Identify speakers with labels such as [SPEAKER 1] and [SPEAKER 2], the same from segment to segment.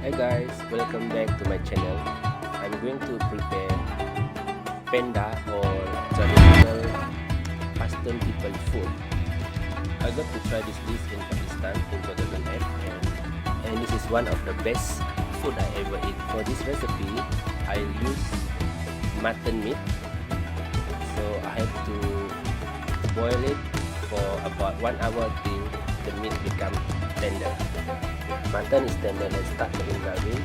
[SPEAKER 1] Hi guys, welcome back to my channel. I'm going to prepare penda or traditional Pashtun people food. I got to try this dish in Pakistan in 2008 and this is one of the best food I ever eat. For this recipe, I use mutton meat. So I have to boil it for about 1 hour till the meat become tender. Mutton is tender, let's start making gravy.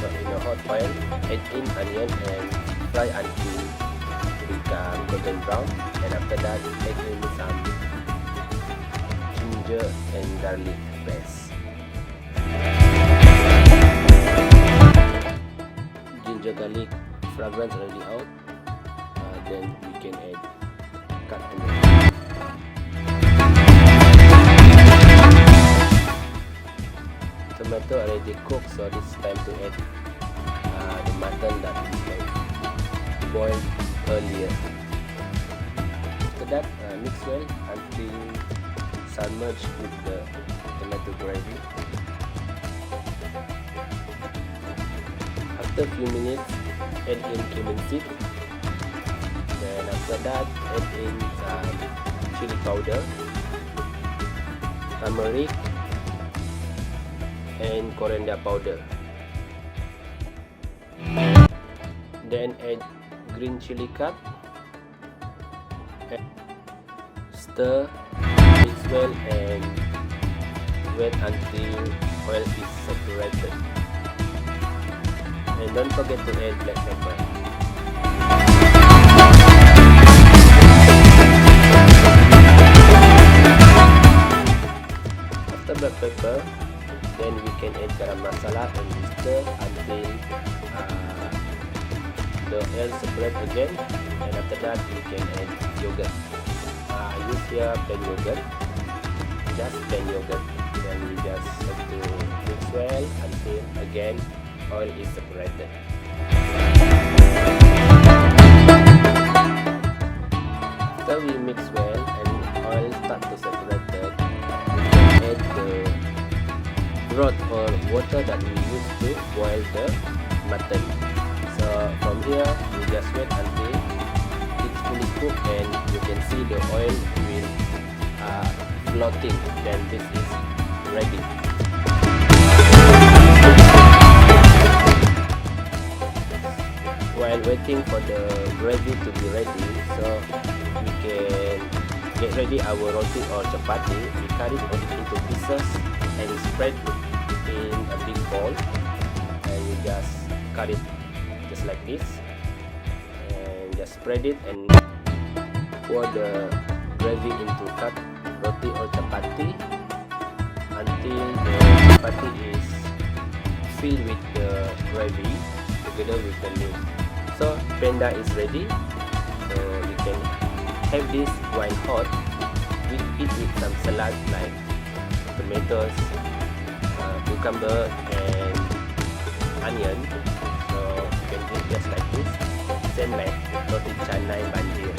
[SPEAKER 1] So in a hot oil, add in onion and fry until become golden brown. And after that, add in some ginger and garlic paste. Ginger garlic fragrance already out. Then we can add cut tomato. Tomato already cooked, so it's time to add the mutton that we have boiled earlier. After that, mix well until submerged with the tomato gravy. After a few minutes, add in cumin seed. Then after that, add in some chili powder, turmeric, and coriander powder. Then add green chili cut. Stir, mix well and wait until oil is separated. And don't forget to add black pepper. After black pepper, then we can add garam masala and stir until the oil separate again. And after that, we can add yogurt. I use here plain yogurt, just plain yogurt. Then we just have to mix well until again oil is separated. After we mix well and oil start to separate, we can add the broth or water that we use to boil the mutton. So from here, we just wait until it's fully cooked and you can see the oil will floating. Then this is ready. While waiting for the gravy to be ready, so we can get ready our roti or chapati. We cut it into pieces and spread in a big bowl, and we just cut it just like this and just spread it and pour the gravy into cut roti or chapati until the chapati is filled with the gravy together with the meat. So penda is ready, so you can have this while hot. We eat with some salad like tomatoes, cucumber and onion. So you can eat just like this, same like roti canai banjir.